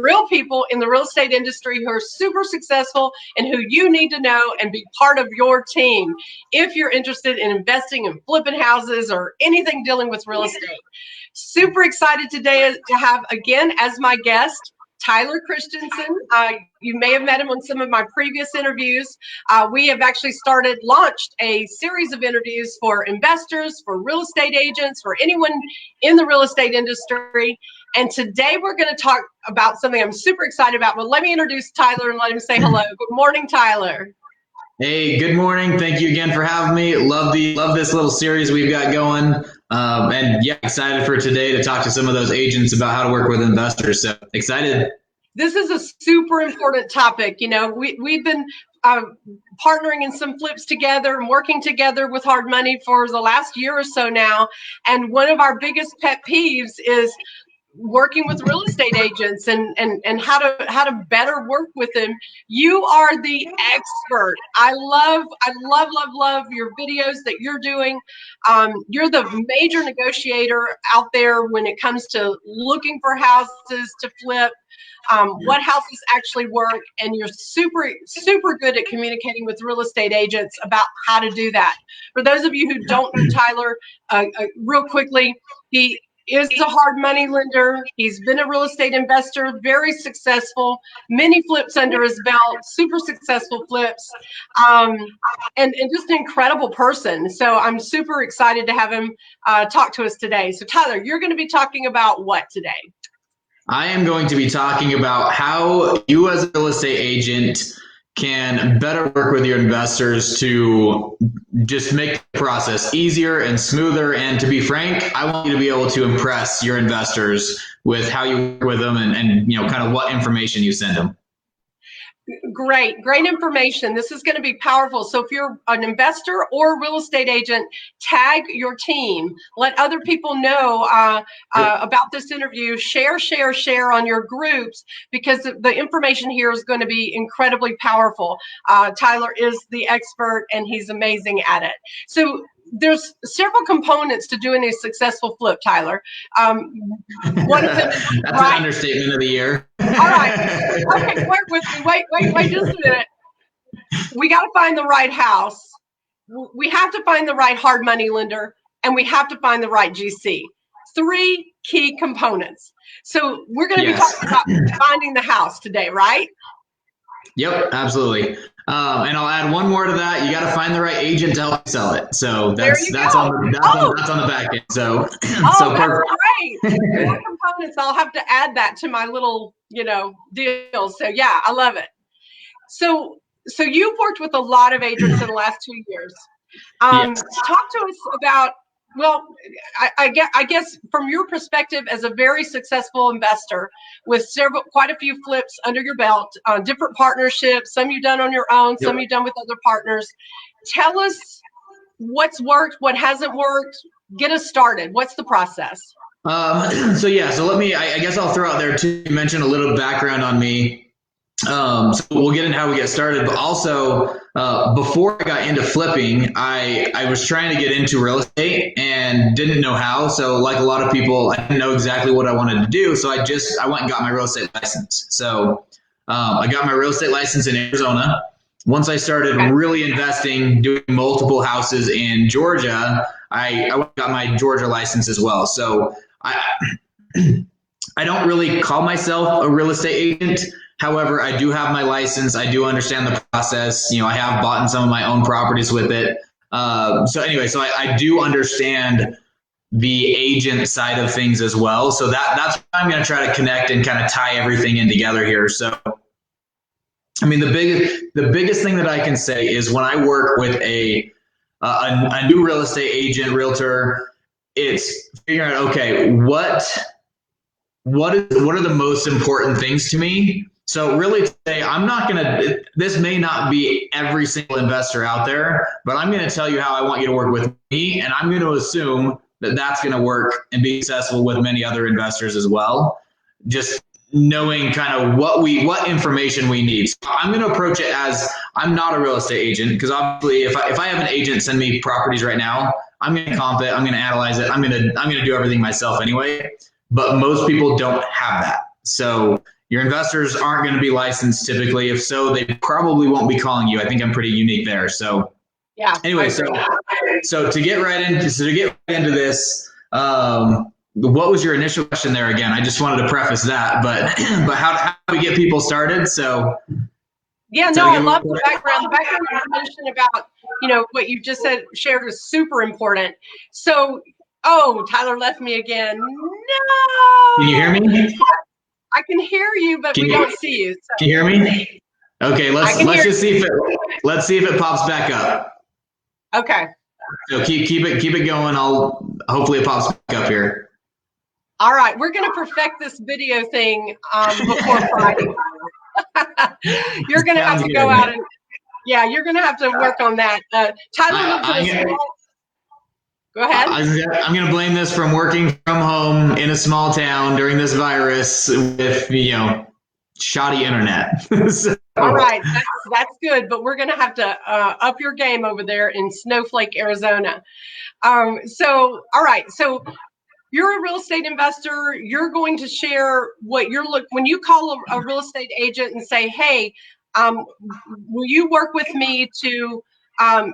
real people in the real estate industry who are super successful and who you need to know and be part of your team if you're interested in investing and flipping houses or anything dealing with real estate. Super excited today to have, again, as my guest, Tyler Christensen. You may have met him on some of my previous interviews. We have actually launched a series of interviews for investors, for real estate agents, for anyone in the real estate industry. And today we're going to talk about something I'm super excited about. But let me introduce Tyler and let him say hello. Good morning, Tyler. Hey, good morning. Thank you again for having me. Love this little series we've got going. And yeah, excited for today to talk to some of those agents about how to work with investors. So excited. This is a super important topic. You know, we've been partnering in some flips together and working together with Hard Money for the last year or so now. And one of our biggest pet peeves is working with real estate agents and how to better work with them. You are the expert. I love your videos that you're doing. You're the major negotiator out there when it comes to looking for houses to flip, what houses actually work, and you're super good at communicating with real estate agents about how to do that. For those of you who don't know Tyler, real quickly, he is a hard money lender. He's been a real estate investor, very successful, many flips under his belt, super successful flips, and just an incredible person. So I'm super excited to have him talk to us today. So Tyler, you're going to be talking about what today? I am going to be talking about how you as a real estate agent can better work with your investors to just make the process easier and smoother. And to be frank, I want you to be able to impress your investors with how you work with them and you know, kind of what information you send them. Great information. This is going to be powerful. So if you're an investor or a real estate agent, tag your team. Let other people know about this interview. Share on your groups, because the information here is going to be incredibly powerful. Tyler is the expert and he's amazing at it. So there's several components to doing a successful flip, Tyler. One of them is That's an understatement of the year. All right. Okay, work with me. Wait just a minute. We got to find the right house. We have to find the right hard money lender, and we have to find the right GC. 3 key components. So we're going to be talking about finding the house today, right? Yep, absolutely. And I'll add one more to that. You got to find the right agent to help sell it. So that's on the back end. So that's great. 4 components. I'll have to add that to my little, deal. So yeah, I love it. So you've worked with a lot of agents in the last 2 years. Yes. Talk to us about, well, I guess from your perspective as a very successful investor with quite a few flips under your belt, different partnerships, some you've done on your own, some you've done with other partners. Tell us what's worked, what hasn't worked. Get us started. What's the process? So let me, I guess I'll throw out there too, you mentioned a little background on me. So we'll get into how we get started, but also before I got into flipping, I was trying to get into real estate and didn't know how. So like a lot of people, I didn't know exactly what I wanted to do. So I went and got my real estate license. So I got my real estate license in Arizona. Once I started really investing, doing multiple houses in Georgia, I went and got my Georgia license as well. So I don't really call myself a real estate agent. However, I do have my license. I do understand the process. I have bought in some of my own properties with it. So I do understand the agent side of things as well. So that's what I'm going to try to connect and kind of tie everything in together here. So, I mean, the biggest thing that I can say is when I work with a new real estate agent, realtor, it's figuring out, okay, what are the most important things to me? So really today, this may not be every single investor out there, but I'm going to tell you how I want you to work with me. And I'm going to assume that that's going to work and be successful with many other investors as well. Just knowing kind of what information we need. So I'm going to approach it as I'm not a real estate agent, because obviously if I have an agent send me properties right now, I'm going to comp it. I'm going to analyze it. I'm going to do everything myself anyway. But most people don't have that. So Your investors aren't going to be licensed typically. If so, they probably won't be calling you. I think I'm pretty unique there. So Yeah. anyway, so to get right into this, what was your initial question there again? I just wanted to preface that, but how do we get people started? So yeah, no, I love the background. The background information about, what you just shared is super important. So, Tyler left me again. No. Can you hear me? I can hear you, but we don't see you. So. Can you hear me? Okay, let's just see if it pops back up. Okay. So keep it going. Hopefully it pops back up here. All right, we're going to perfect this video thing before Friday. You're going to have to go out and you're going to have to work on that. Tyler lives in a small. Go ahead. I'm going to blame this from working from home in a small town during this virus with shoddy internet. So. All right, that's good, but we're going to have to up your game over there in Snowflake, Arizona. All right, so you're a real estate investor. You're going to share what when you call a real estate agent and say, hey, will you work with me to,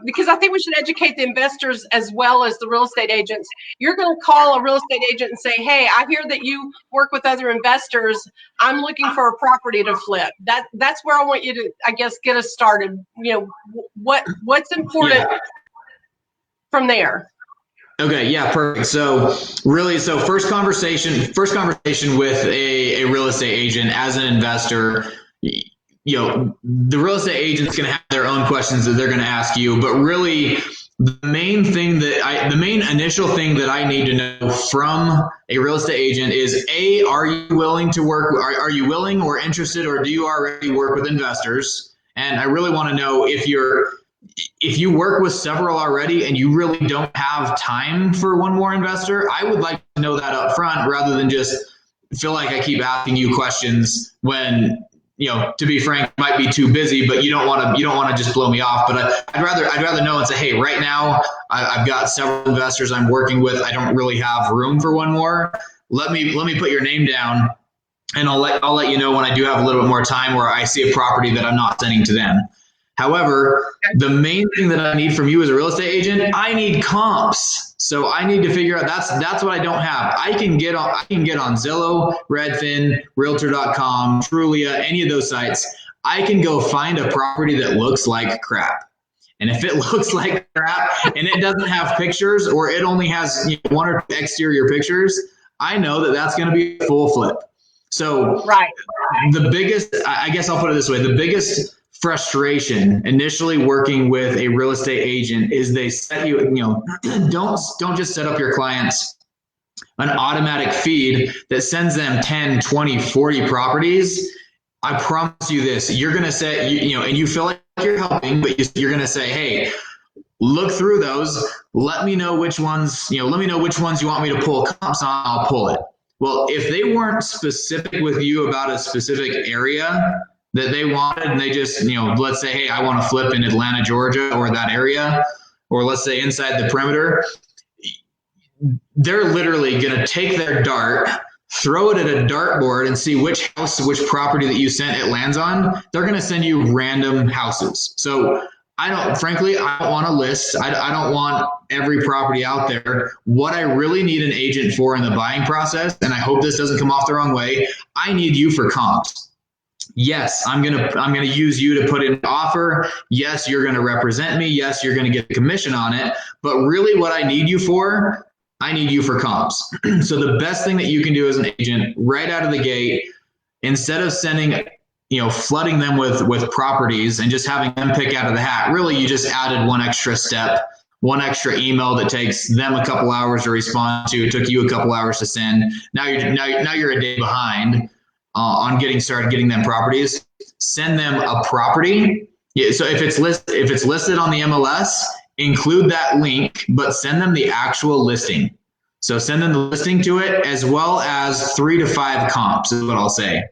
because I think we should educate the investors as well as the real estate agents. You're going to call a real estate agent and say, hey, I hear that you work with other investors. I'm looking for a property to flip. That's where I want you to, I guess, get us started. What's important from there. Okay, yeah, perfect. So first conversation with a real estate agent as an investor. The real estate agent's going to have their own questions that they're going to ask you, but really the main initial thing that I need to know from a real estate agent is are you willing to work? Are you willing or interested, or do you already work with investors? And I really want to know if you work with several already and you really don't have time for one more investor. I would like to know that up front rather than just feel like I keep asking you questions when, to be frank, might be too busy, but you don't want to just blow me off. But I'd rather know and say, hey, right now I've got several investors I'm working with. I don't really have room for one more. Let me put your name down, and I'll let you know when I do have a little bit more time where I see a property that I'm not sending to them. However, the main thing that I need from you as a real estate agent, I need comps. So I need to figure out that's what I don't have. I can get on Zillow, Redfin, Realtor.com, Trulia, any of those sites. I can go find a property that looks like crap. And if it looks like crap and it doesn't have pictures, or it only has one or two exterior pictures, I know that that's going to be a full flip. So the biggest, I guess I'll put it this way, the biggest frustration initially working with a real estate agent is they set don't just set up your clients an automatic feed that sends them 10, 20, 40 properties. I promise you this, you're going to say, and you feel like you're helping, but you're going to say, hey, look through those. Let me know which ones, you want me to pull comps on, I'll pull it. Well, if they weren't specific with you about a specific area that they wanted, and they just, let's say, hey, I want to flip in Atlanta, Georgia, or that area, or let's say inside the perimeter, they're literally going to take their dart, throw it at a dartboard and see which property that you sent it lands on. They're going to send you random houses. So I don't want a list. I don't want every property out there. What I really need an agent for in the buying process, and I hope this doesn't come off the wrong way, I need you for comps. Yes, I'm gonna use you to put in an offer. Yes, you're gonna represent me. Yes, you're gonna get a commission on it. But really, what I need you for comps. So the best thing that you can do as an agent right out of the gate, instead of sending, flooding them with properties and just having them pick out of the hat, really you just added one extra step, one extra email that takes them a couple hours to respond to. It took you a couple hours to send. Now you're a day behind on getting them properties. Send them a property. Yeah, so if it's listed on the MLS, include that link, but send them the actual listing. So send them the listing to it, as well as 3 to 5 comps is what I'll say.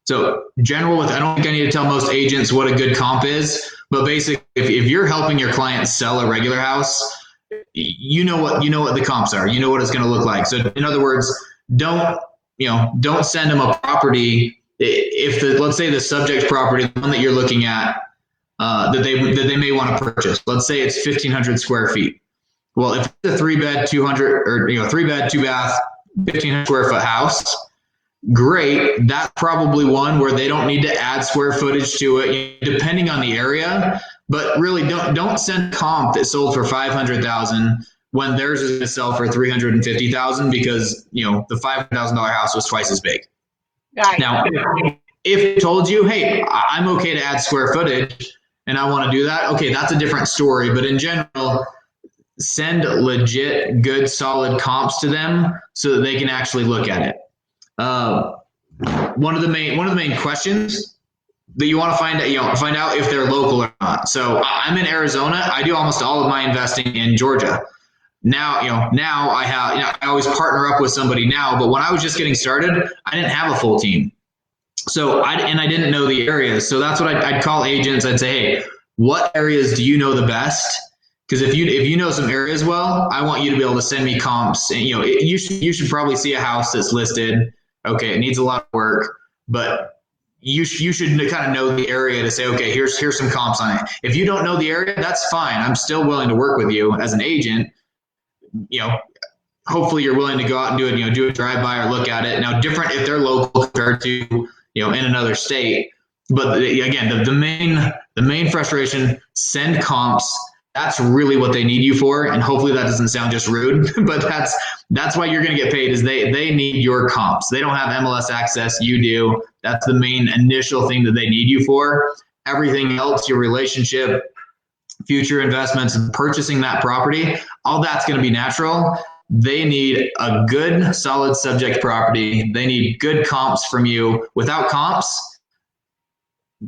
So I don't think I need to tell most agents what a good comp is, but basically if you're helping your client sell a regular house, you know what the comps are. You know what it's going to look like. So in other words, don't don't send them a property if let's say the subject property, the one that you're looking at, that they may want to purchase. Let's say it's 1,500 square feet. Well, if it's a 3-bed, 200 or 3-bed, 2-bath, 1,500 square foot house, great. That's probably one where they don't need to add square footage to it, depending on the area. But really, don't send comp that sold for 500,000 when theirs is going to sell for 350,000 because the $500,000 house was twice as big. Right. Now, if it told you, hey, I'm okay to add square footage and I want to do that, okay, that's a different story. But in general, send legit, good, solid comps to them so that they can actually look at it. One of the main questions that you want to find out if they're local or not. So I'm in Arizona. I do almost all of my investing in Georgia. Now I have, I always partner up with somebody now, but when I was just getting started, I didn't have a full team. So I didn't know the areas. So that's what I'd call agents. I'd say, hey, what areas do you know the best? Because if you know some areas well, I want you to be able to send me comps. And you should probably see a house that's listed. Okay, it needs a lot of work, but you should kind of know the area to say, okay, here's some comps on it. If you don't know the area, that's fine. I'm still willing to work with you as an agent. Hopefully you're willing to go out and do a drive-by or look at it. Now, different if they're local compared to in another state. But again, the main frustration: send comps. That's really what they need you for, and hopefully that doesn't sound just rude, but that's why you're going to get paid. Is they need your comps. They don't have MLS access. You do. That's the main initial thing that they need you for. Everything else, your relationship, future investments, and purchasing that property, all that's going to be natural. They need a good, solid subject property. They need good comps from you. Without comps,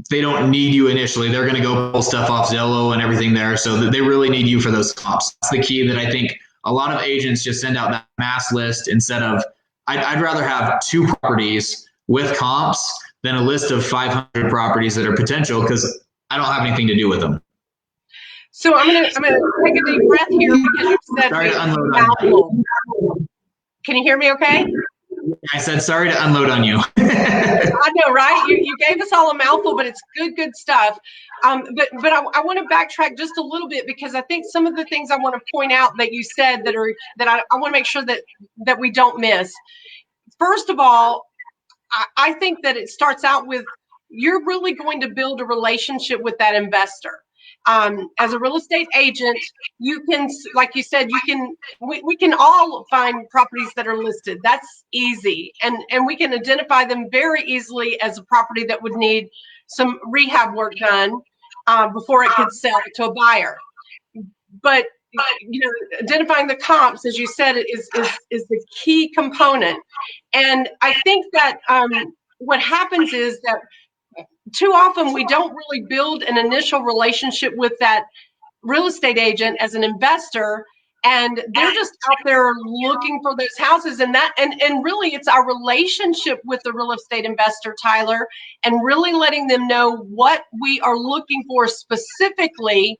they don't need you initially. They're going to go pull stuff off Zillow and everything there. So they really need you for those comps. That's the key that I think a lot of agents just send out that mass list instead of, I'd rather have 2 properties with comps than a list of 500 properties that are potential because I don't have anything to do with them. So I'm gonna take a deep breath here because you said sorry to unload on you. Can you hear me okay? I said sorry to unload on you. I know, right? You gave us all a mouthful, but it's good stuff. But I want to backtrack just a little bit because I think some of the things I want to point out that you said that I want to make sure that we don't miss. First of all, I think that it starts out with you're really going to build a relationship with that investor. As a real estate agent, you can, like you said, we can all find properties that are listed. That's easy. And we can identify them very easily as a property that would need some rehab work done before it could sell to a buyer. But identifying the comps, as you said, is the key component. And I think that what happens is that too often we don't really build an initial relationship with that real estate agent as an investor, and they're just out there looking for those houses, and really it's our relationship with the real estate investor, Tyler, and really letting them know what we are looking for specifically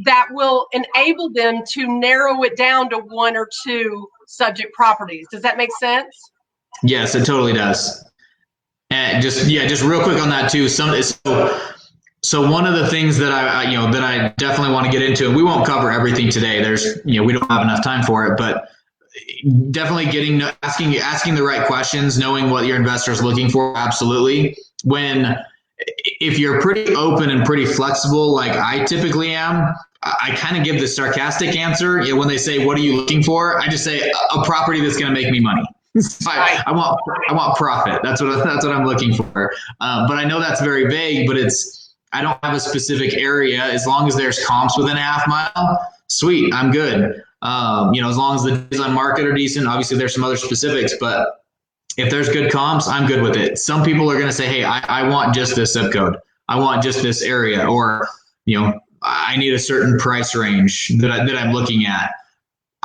that will enable them to narrow it down to 1 or 2 subject properties. Does that make sense? Yes, it totally does. And just real quick on that too. So one of the things that I definitely want to get into, and we won't cover everything today. There's we don't have enough time for it, but definitely asking the right questions, knowing what your investor is looking for. Absolutely. If you're pretty open and pretty flexible, like I typically am, I kind of give the sarcastic answer. When they say, "What are you looking for?" I just say a property that's going to make me money. I want profit. That's what I'm looking for. But I know that's very vague. But I don't have a specific area. As long as there's comps within a half mile, sweet, I'm good. As long as the days on market are decent. Obviously, there's some other specifics, but if there's good comps, I'm good with it. Some people are going to say, "Hey, I want just this zip code. I want just this area," or I need a certain price range that I'm looking at.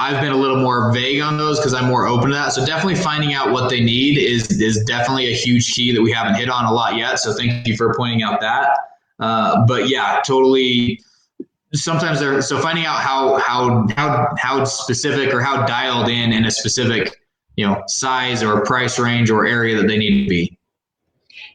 I've been a little more vague on those because I'm more open to that. So definitely finding out what they need is definitely a huge key that we haven't hit on a lot yet. So thank you for pointing out that. But yeah, totally. Sometimes finding out how specific or how dialed in a specific size or price range or area that they need to be.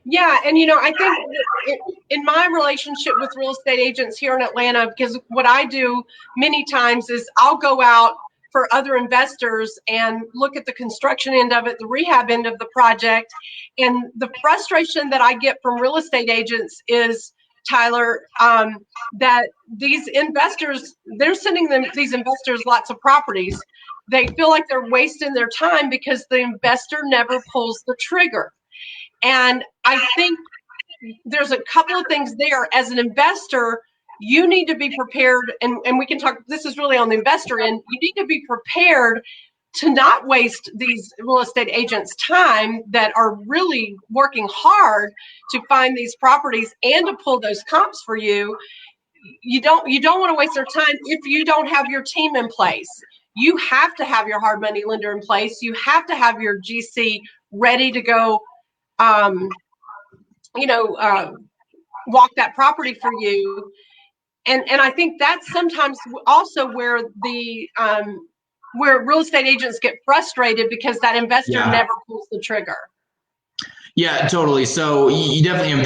Yeah, and I think in my relationship with real estate agents here in Atlanta, because what I do many times is I'll go out for other investors and look at the construction end of it, the rehab end of the project. And the frustration that I get from real estate agents is, Tyler, that these investors, they're sending these investors lots of properties. They feel like they're wasting their time because the investor never pulls the trigger. And I think there's a couple of things there. As an investor, you need to be prepared, and we can talk, this is really on the investor end, you need to be prepared to not waste these real estate agents' time that are really working hard to find these properties and to pull those comps for you. You don't want to waste their time if you don't have your team in place. You have to have your hard money lender in place. You have to have your GC ready to go walk that property for you. And I think that's sometimes also where where real estate agents get frustrated because that investor never pulls the trigger. Yeah, totally. So you definitely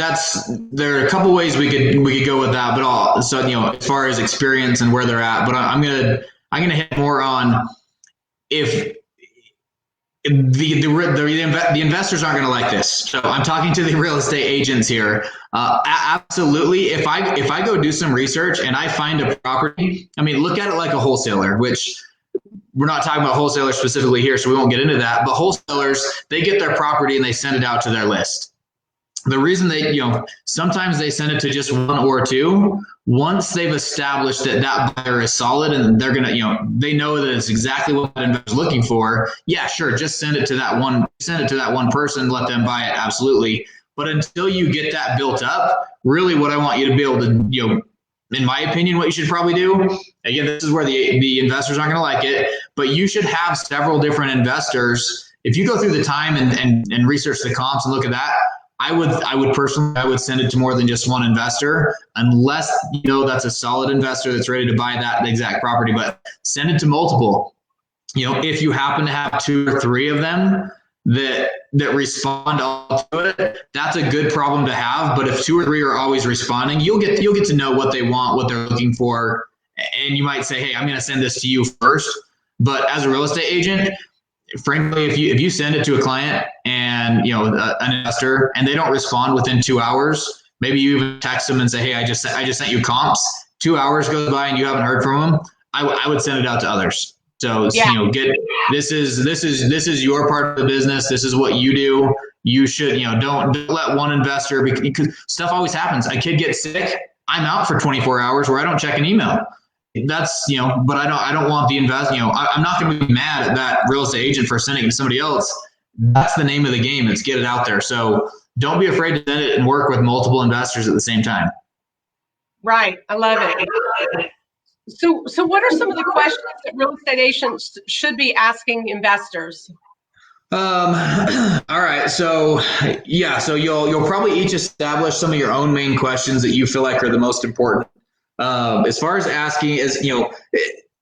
there are a couple ways we could go with that, but as far as experience and where they're at, but I'm gonna hit more on if the investors aren't going to like this. So I'm talking to the real estate agents here. Absolutely. If I go do some research and I find a property, look at it like a wholesaler, which we're not talking about wholesalers specifically here, so we won't get into that. But wholesalers, they get their property and they send it out to their list. The reason they, sometimes they send it to just one or two. Once they've established that buyer is solid and they're going to, they know that it's exactly what that investor is looking for. Yeah, sure. Just send it to that one person, let them buy it. Absolutely. But until you get that built up, really what I want you to be able to, in my opinion, what you should probably do, again, this is where the investors aren't going to like it, but you should have several different investors. If you go through the time and research the comps and look at that, I would personally send it to more than just one investor, unless that's a solid investor that's ready to buy that exact property. But send it to multiple. If you happen to have 2 or 3 of them that respond all to it, that's a good problem to have. But if 2 or 3 are always responding, you'll get to know what they want, what they're looking for, and you might say, hey, I'm going to send this to you first. But as a real estate agent, frankly, if you send it to a client and an investor and they don't respond within 2 hours, maybe you even text them and say, hey, I just sent you comps. 2 hours goes by and you haven't heard from them. I would send it out to others. So this is your part of the business. This is what you do. You should don't let one investor, because stuff always happens. A kid gets sick. I'm out for 24 hours where I don't check an email. That's, but I don't want the I'm not going to be mad at that real estate agent for sending it to somebody else. That's the name of the game. It's get it out there. So don't be afraid to send it and work with multiple investors at the same time. Right. I love it. So what are some of the questions that real estate agents should be asking investors? All right. So you'll probably each establish some of your own main questions that you feel like are the most important. As far as asking is,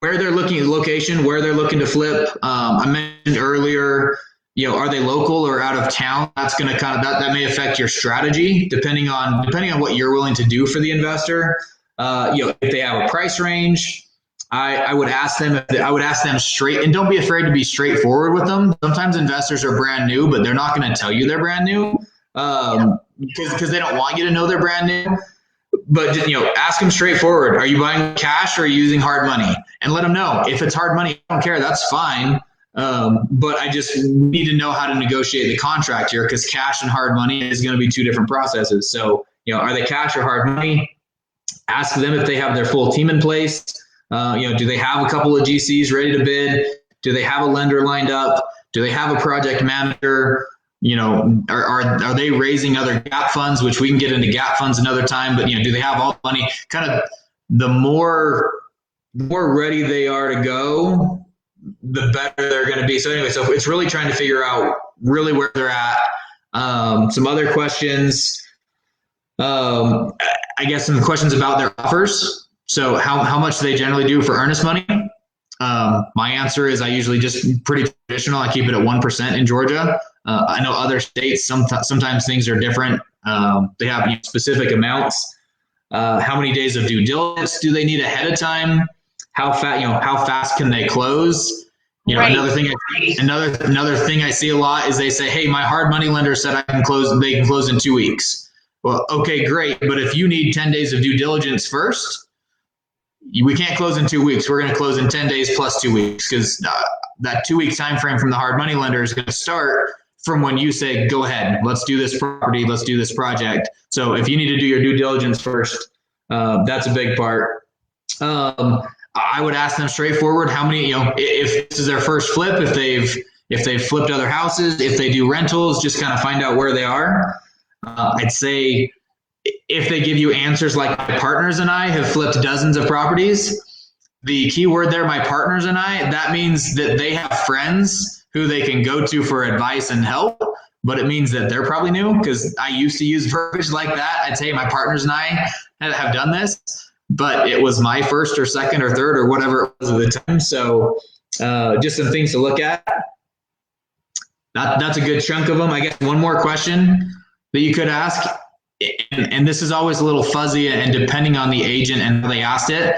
where they're looking at location, where they're looking to flip. I mentioned earlier, are they local or out of town? That's going to that may affect your strategy depending on what you're willing to do for the investor. If they have a price range, I would ask them straight, and don't be afraid to be straightforward with them. Sometimes investors are brand new, but they're not going to tell you they're brand new because they don't want you to know they're brand new. But ask them straightforward. Are you buying cash or are you using hard money? And let them know. If it's hard money, I don't care. That's fine. But I just need to know how to negotiate the contract here, because cash and hard money is going to be 2 different processes. So, are they cash or hard money? Ask them if they have their full team in place. Do they have a couple of GCs ready to bid? Do they have a lender lined up? Do they have a project manager? Are they raising other gap funds, which we can get into gap funds another time, but do they have all the money? Kind of the more ready they are to go, the better they're going to be. So anyway, so it's really trying to figure out really where they're at. Some other questions, I guess some questions about their offers. So how much do they generally do for earnest money? My answer is I usually just pretty traditional. I keep it at 1% in Georgia. I know other states, sometimes things are different. They have specific amounts. How many days of due diligence do they need ahead of time? How fast can they close? Right. Another thing I see a lot is they say, "Hey, my hard money lender said I can close. They can close in 2 weeks." Well, okay, great, but if you need 10 days of due diligence first, we can't close in 2 weeks. We're going to close in 10 days plus 2 weeks because that 2 week time frame from the hard money lender is going to start from when you say, "Go ahead, let's do this property, let's do this project." So if you need to do your due diligence first, that's a big part. I would ask them straightforward how many, if this is their first flip, if they've flipped other houses, if they do rentals, just kind of find out where they are. I'd say if they give you answers like my partners and I have flipped dozens of properties, the key word there, my partners and I, that means that they have friends who they can go to for advice and help. But it means that they're probably new because I used to use verbiage like that. I'd say my partners and I have done this, but it was my first or second or third or whatever it was at the time. So just some things to look at. That's a good chunk of them. I guess one more question that you could ask, and this is always a little fuzzy and depending on the agent and how they asked it,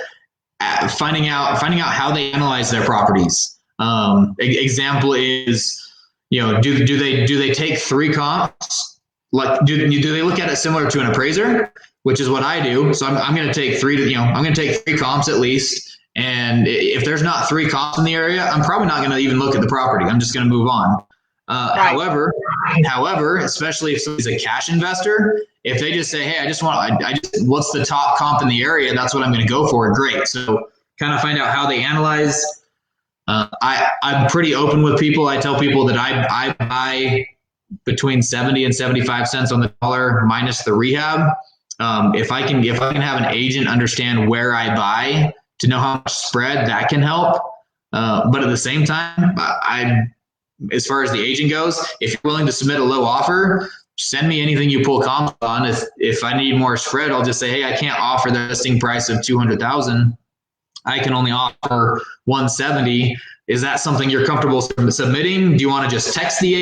finding out how they analyze their properties. Example is, do they take 3 comps? Like, do they look at it similar to an appraiser, which is what I do. So I'm going to take 3 comps at least. And if there's not 3 comps in the area, I'm probably not going to even look at the property. I'm just going to move on. Right. However, especially if somebody's a cash investor, if they just say, "Hey, what's the top comp in the area? That's what I'm going to go for." Great. So kind of find out how they analyze. I'm pretty open with people. I tell people that I buy between 70 and 75 cents on the dollar minus the rehab. If I can have an agent understand where I buy to know how much spread, that can help. But at the same time, as far as the agent goes, if you're willing to submit a low offer, send me anything you pull comps on. If I need more spread, I'll just say, "Hey, I can't offer the listing price of $200,000. I can only offer 170. Is that something you're comfortable submitting? Do you want to just text the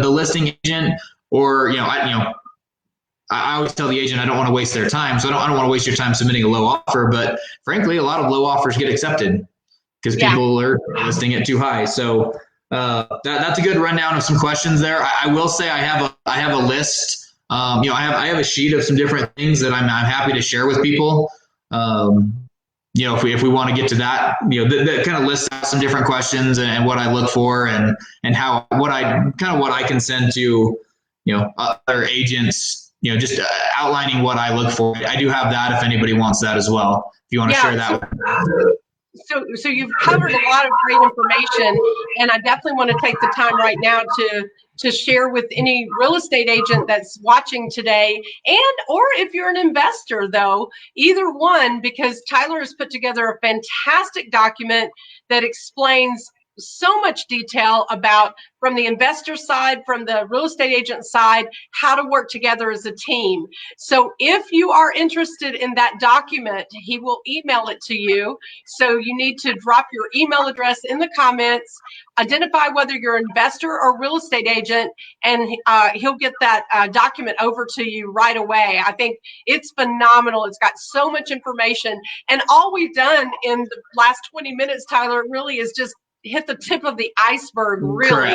listing agent, or I always tell the agent I don't want to waste their time, so I don't want to waste your time submitting a low offer. But frankly, a lot of low offers get accepted because people are listing it too high. So that's a good rundown of some questions there. I will say I have a list. I have a sheet of some different things that I'm happy to share with people. If we want to get to that, that kind of lists out some different questions and what I look for and what I can send to other agents. Just outlining what I look for. I do have that if anybody wants that as well. If you want to share that with me. So you've covered a lot of great information, and I definitely want to take the time right now to share with any real estate agent that's watching today, or if you're an investor, though, either one, because Tyler has put together a fantastic document that explains so much detail about, from the investor side, from the real estate agent side, how to work together as a team. So if you are interested in that document, he will email it to you. So you need to drop your email address in the comments, identify whether you're an investor or real estate agent, and he'll get that document over to you right away. I think it's phenomenal. It's got so much information. And all we've done in the last 20 minutes, Tyler, really is just hit the tip of the iceberg, really.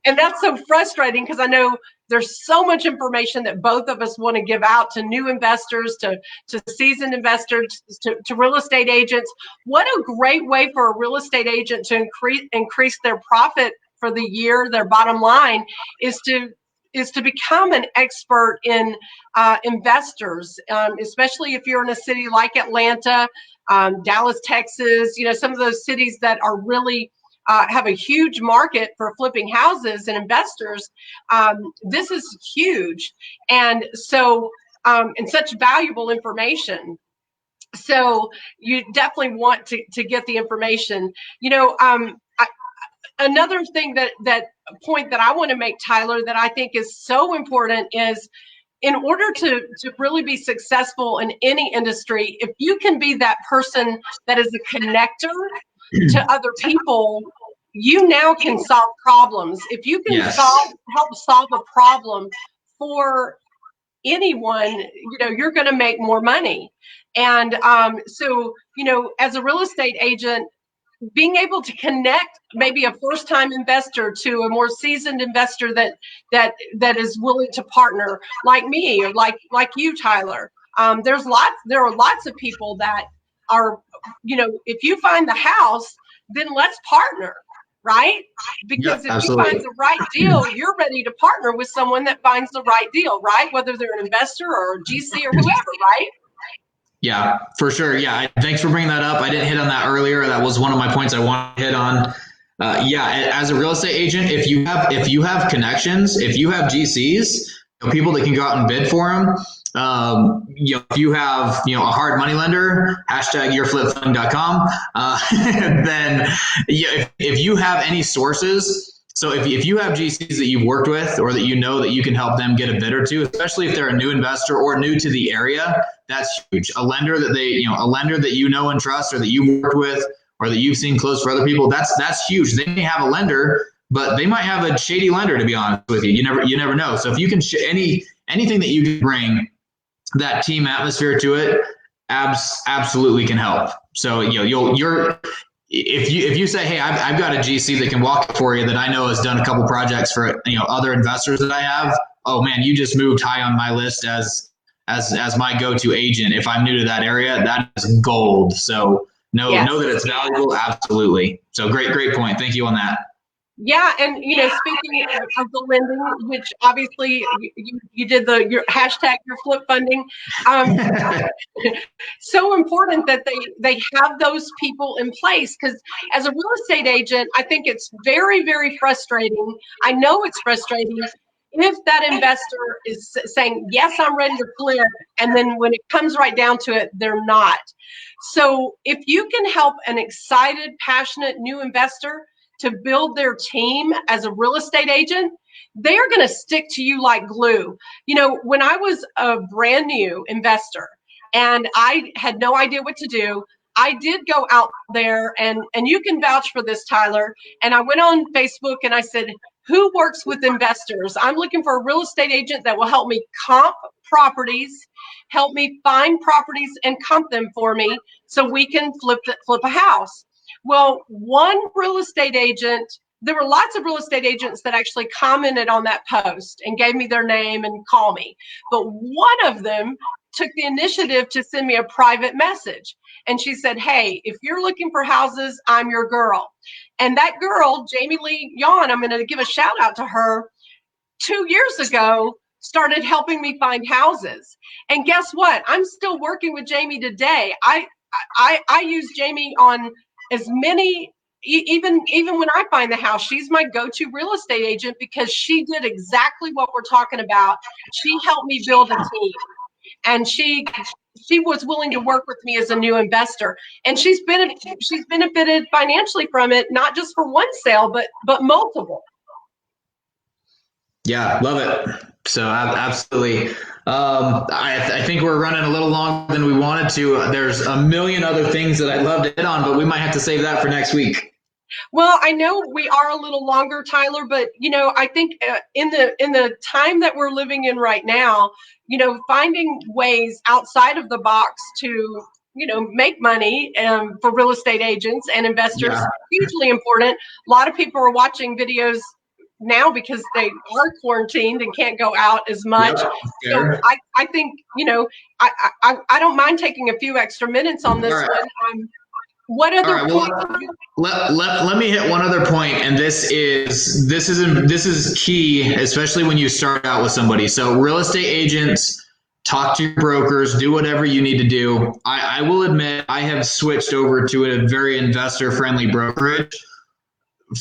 And that's so frustrating because I know there's so much information that both of us want to give out to new investors, to seasoned investors, to real estate agents. What a great way for a real estate agent to increase their profit for the year, their bottom line, is to become an expert in investors, especially if you're in a city like Atlanta, Dallas, Texas, some of those cities that are really have a huge market for flipping houses and investors. This is huge. And so, and such valuable information. So you definitely want to get the information. Another thing that point that I want to make, Tyler, that I think is so important is, in order to really be successful in any industry, if you can be that person that is a connector, to other people, you now can solve problems. If you can Yes. help solve a problem for anyone, you're going to make more money. And so, as a real estate agent, being able to connect maybe a first-time investor to a more seasoned investor that is willing to partner, like me, or like you, Tyler. There are lots of people that are, if you find the house, then let's partner, right? Because if you find the right deal, you're ready to partner with someone that finds the right deal, right? Whether they're an investor or a GC or whoever, right? Yeah, for sure. Yeah, thanks for bringing that up. I didn't hit on that earlier. That was one of my points I wanted to hit on. As a real estate agent, if you have connections, if you have GCs, people that can go out and bid for them, if you have a hard money lender, #yourflipfund.com, then if you have any sources. So if you have GCs that you've worked with, or that that you can help them get a bid or two, especially if they're a new investor or new to the area, that's huge. A lender that a lender that and trust, or that you worked with, or that you've seen close for other people, that's huge. They may have a lender, but they might have a shady lender, to be honest with you. You never know. So if you can anything that you can bring that team atmosphere to it, absolutely can help. So if you say, hey, I've got a GC that can walk it for you, that I know has done a couple projects for other investors that I have, oh man, you just moved high on my list as my go-to agent. If I'm new to that area, that is gold. So know that it's valuable. Absolutely. So great point. Thank you on that. Yeah, and speaking of the lending, which obviously you did your flip funding, so important that they have those people in place, because as a real estate agent, I think it's very, very frustrating. I know it's frustrating if that investor is saying, yes, I'm ready to flip, and then when it comes right down to it, they're not. So if you can help an excited, passionate new investor to build their team as a real estate agent, they are going to stick to you like glue. When I was a brand new investor and I had no idea what to do, I did go out there, and you can vouch for this, Tyler, and I went on Facebook and I said, who works with investors? I'm looking for a real estate agent that will help me comp properties, help me find properties and comp them for me so we can flip a house. Well, one real estate agent, there were lots of real estate agents that actually commented on that post and gave me their name and call me. But one of them took the initiative to send me a private message. And she said, hey, if you're looking for houses, I'm your girl. And that girl, Jamie Lee Yawn, I'm going to give a shout out to her, 2 years ago, started helping me find houses. And guess what? I'm still working with Jamie today. I use Jamie on as many, even when I find the house, she's my go-to real estate agent, because she did exactly what we're talking about. She helped me build a team, and she was willing to work with me as a new investor, and she's benefited financially from it, not just for one sale, but multiple. Yeah, love it. So absolutely. I think we're running a little longer than we wanted to. There's a million other things that I'd love to hit on, but we might have to save that for next week. Well, I know we are a little longer, Tyler, but I think in the time that we're living in right now, finding ways outside of the box to make money for real estate agents and investors, hugely important. A lot of people are watching videos now because they are quarantined and can't go out as much. So I think I don't mind taking a few extra minutes on this one. What other point? Let me hit one other point, and this is key, especially when you start out with somebody. So real estate agents, talk to your brokers, do whatever you need to do. I will admit I have switched over to a very investor-friendly brokerage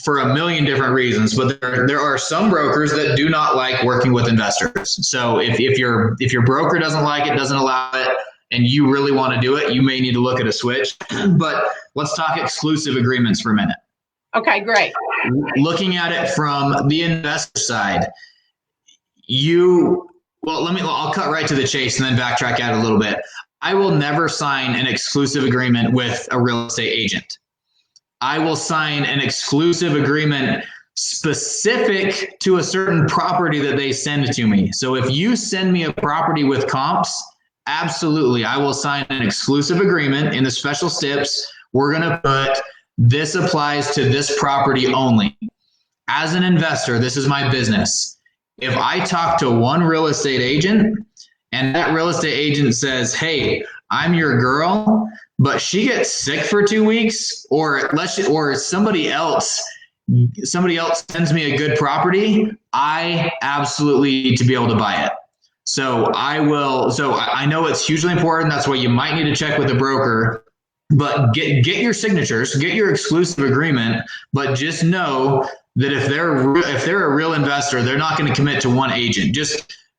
for a million different reasons, but there are some brokers that do not like working with investors. So if your broker doesn't like it, doesn't allow it, and you really want to do it, you may need to look at a switch. But let's talk exclusive agreements for a minute. Okay, great. Looking at it from the investor side, I'll cut right to the chase and then backtrack out a little bit. I will never sign an exclusive agreement with a real estate agent. I will sign an exclusive agreement specific to a certain property that they send to me. So if you send me a property with comps, absolutely, I will sign an exclusive agreement in the special steps. We're going to put this applies to this property only. As an investor, this is my business. If I talk to one real estate agent and that real estate agent says, hey, I'm your girl, but she gets sick for 2 weeks, or somebody else sends me a good property, I absolutely need to be able to buy it. So I know it's hugely important. That's why you might need to check with a broker, but get your signatures, get your exclusive agreement, but just know that if they're a real investor, they're not going to commit to one agent.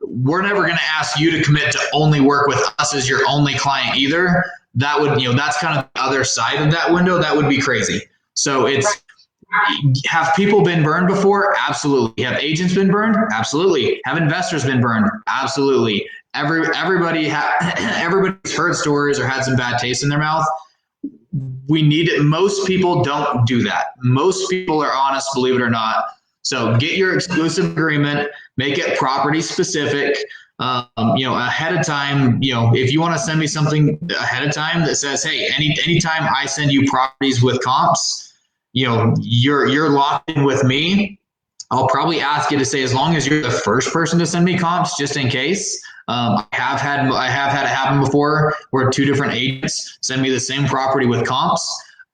We're never going to ask you to commit to only work with us as your only client either. That would, that's kind of the other side of that window. That would be crazy. So have people been burned before? Absolutely. Have agents been burned? Absolutely. Have investors been burned? Absolutely. Everybody's heard stories or had some bad taste in their mouth. We need it. Most people don't do that. Most people are honest, believe it or not. So get your exclusive agreement, make it property specific, ahead of time. If you want to send me something ahead of time that says, hey, anytime I send you properties with comps, you're locked in with me. I'll probably ask you to say, as long as you're the first person to send me comps, just in case. I have had it happen before where two different agents send me the same property with comps.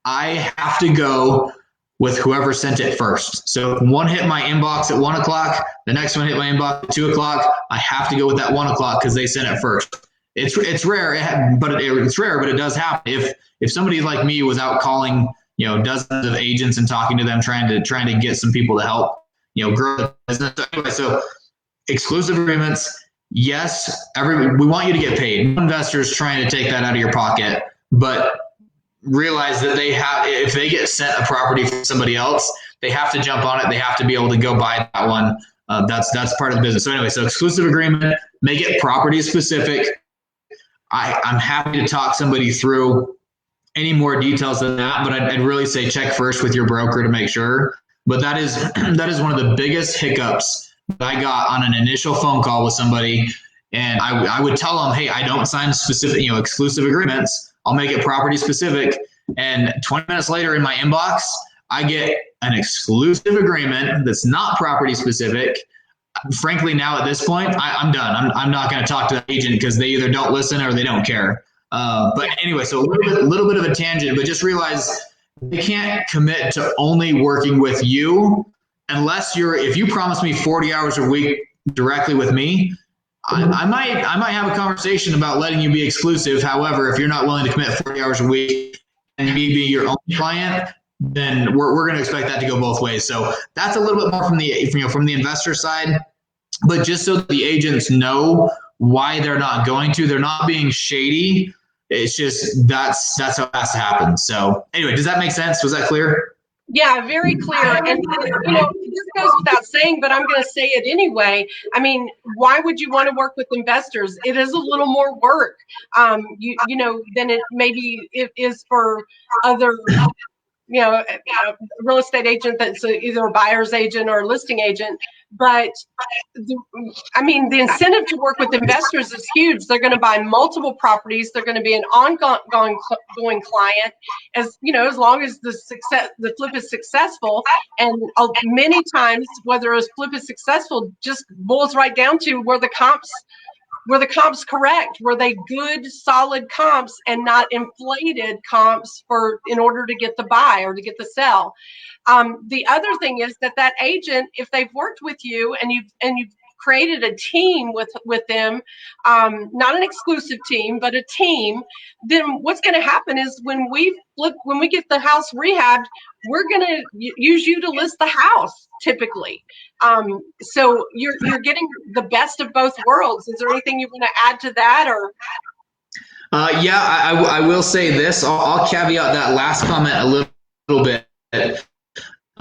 I have to go with whoever sent it first. So if one hit my inbox at 1 o'clock, the next one hit my inbox at 2 o'clock, I have to go with that 1 o'clock because they sent it first. It's rare, but it does happen. If somebody like me was out calling, dozens of agents and talking to them, trying to get some people to help, grow the business. Anyway, so exclusive agreements. Yes, we want you to get paid. No investor's trying to take that out of your pocket, but realize that if they get sent a property from somebody else, they have to jump on it. They have to be able to go buy that one. That's part of the business. So anyway, so exclusive agreement, make it property specific. I'm happy to talk somebody through any more details than that, but I'd really say check first with your broker to make sure. But that is one of the biggest hiccups that I got on an initial phone call with somebody. And I would tell them, hey, I don't sign specific, exclusive agreements. I'll make it property specific. And 20 minutes later in my inbox, I get an exclusive agreement that's not property specific. Frankly, now at this point, I'm done. I'm not going to talk to the agent because they either don't listen or they don't care. But anyway, so a little bit of a tangent, but just realize they can't commit to only working with you unless if you promise me 40 hours a week directly with me. I might have a conversation about letting you be exclusive. However, if you're not willing to commit 40 hours a week and me be your only client, then we're going to expect that to go both ways. So that's a little bit more from the investor side, but just so that the agents know why they're not they're not being shady. It's just that's how it has to happen. So anyway, does that make sense? Was that clear? Yeah, very clear. And, this goes without saying, but I'm going to say it anyway. I mean, why would you want to work with investors? It is a little more work, than it maybe it is for other, real estate agent that's either a buyer's agent or a listing agent. But the incentive to work with investors is huge. They're going to buy multiple properties. They're going to be an ongoing client, as long as the flip is successful. And many times, whether a flip is successful, just boils right down to were the comps correct? Were they good, solid comps and not inflated comps in order to get the buy or to get the sell? The other thing is that agent, if they've worked with you and you've created a team with them, not an exclusive team, but a team, then what's going to happen is when we get the house rehabbed, we're going to use you to list the house typically. So you're getting the best of both worlds. Is there anything you want to add to that, or? I will say this. I'll caveat that last comment a little bit.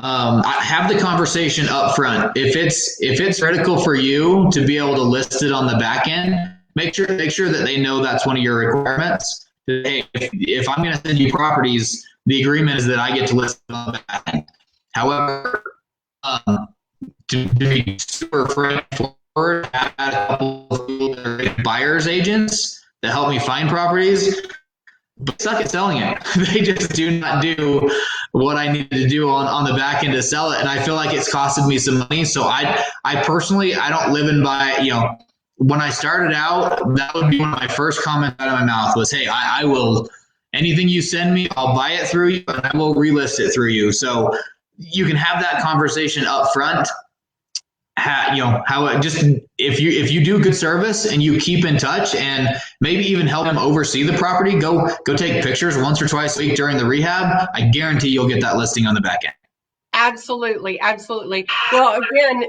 I have the conversation up front. If it's critical for you to be able to list it on the back end, make sure that they know that's one of your requirements. Hey, if I'm going to send you properties, the agreement is that I get to list it on the back end. However, to be super straightforward, I had a couple of buyers agents that help me find properties, but suck at selling it. They just do not do what I need to do on the back end to sell it. And I feel like it's costed me some money. So I personally, I don't live and buy, when I started out, that would be one of my first comments out of my mouth was, hey, I will, anything you send me, I'll buy it through you and I will relist it through you. So you can have that conversation up front. If you do good service and you keep in touch and maybe even help them oversee the property, go take pictures once or twice a week during the rehab. I guarantee you'll get that listing on the back end. Absolutely, absolutely. Well, again,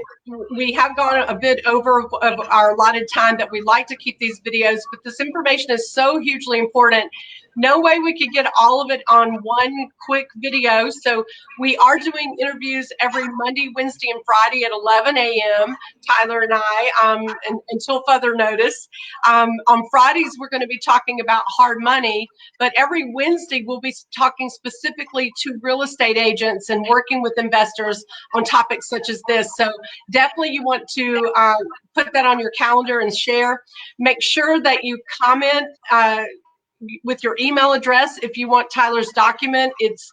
we have gone a bit over of our allotted time that we like to keep these videos, but this information is so hugely important. No way we could get all of it on one quick video. So we are doing interviews every Monday, Wednesday, and Friday at 11 a.m., Tyler and I, until further notice. On Fridays, we're going to be talking about hard money, but every Wednesday, we'll be talking specifically to real estate agents and working with investors on topics such as this. So definitely you want to put that on your calendar and share. Make sure that you comment with your email address if you want Tyler's document. It's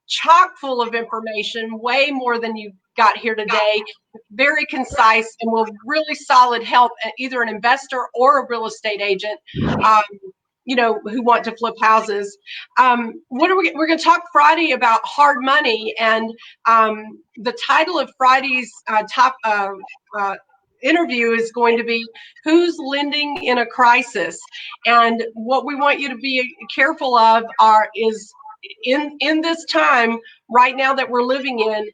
chock full of information, way more than you got here today. Very concise and will really solid help either an investor or a real estate agent who want to flip houses. We're going to talk Friday about hard money, and the title of Friday's top interview is going to be who's lending in a crisis. And what we want you to be careful of is in this time right now that we're living in,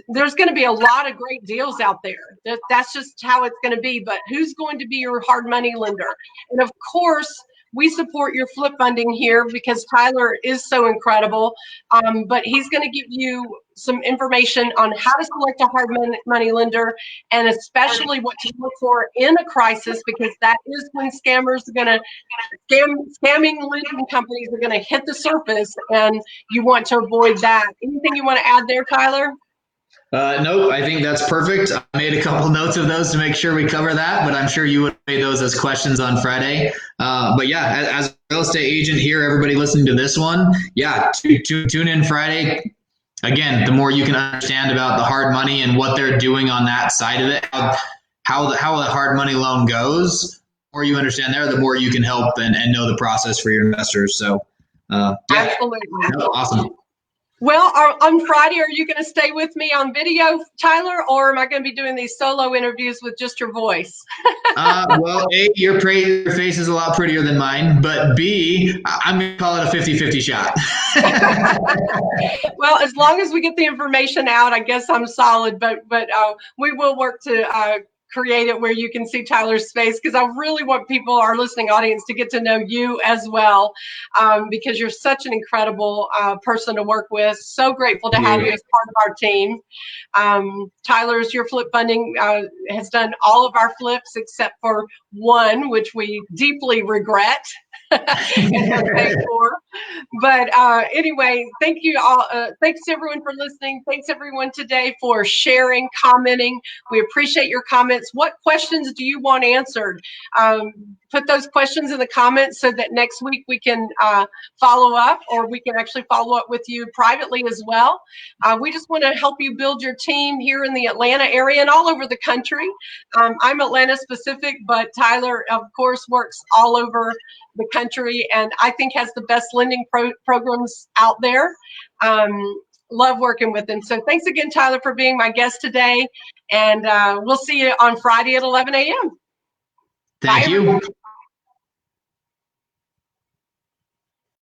there's going to be a lot of great deals out there. That's just how it's going to be. But who's going to be your hard money lender? And of course, we support your flip funding here because Tyler is so incredible. But he's going to give you some information on how to select a hard money lender, and especially what to look for in a crisis, because that is when scammers are going to scamming lending companies are going to hit the surface, and you want to avoid that. Anything you want to add there, Tyler? Nope, I think that's perfect. I made a couple notes of those to make sure we cover that, but I'm sure you would have made those as questions on Friday. But yeah, as a real estate agent here, everybody listening to this one, yeah, tune in Friday. Again, the more you can understand about the hard money and what they're doing on that side of it, how the hard money loan goes, the more you understand there, the more you can help and know the process for your investors. So, yeah. Absolutely. Awesome. Well, on Friday, are you going to stay with me on video, Tyler, or am I going to be doing these solo interviews with just your voice? Well, A, your face is a lot prettier than mine, but B, I'm going to call it a 50-50 shot. Well, as long as we get the information out, I guess I'm solid, but we will work to create it where you can see Tyler's face, because I really want people, our listening audience, to get to know you as well, because you're such an incredible person to work with. So grateful to have you as part of our team. Tyler's Your Flip Funding has done all of our flips except for one, which we deeply regret. And have paid for. But anyway, thank you all. Thanks everyone for listening. Thanks everyone today for sharing, commenting. We appreciate your comments. What questions do you want answered? Put those questions in the comments so that next week we can follow up, or we can actually follow up with you privately as well. We just want to help you build your team here in the Atlanta area and all over the country. I'm Atlanta specific, but Tyler, of course, works all over the country, and I think has the best lending programs out there. Love working with him. So thanks again, Tyler, for being my guest today, and we'll see you on Friday at 11 a.m. Thank you.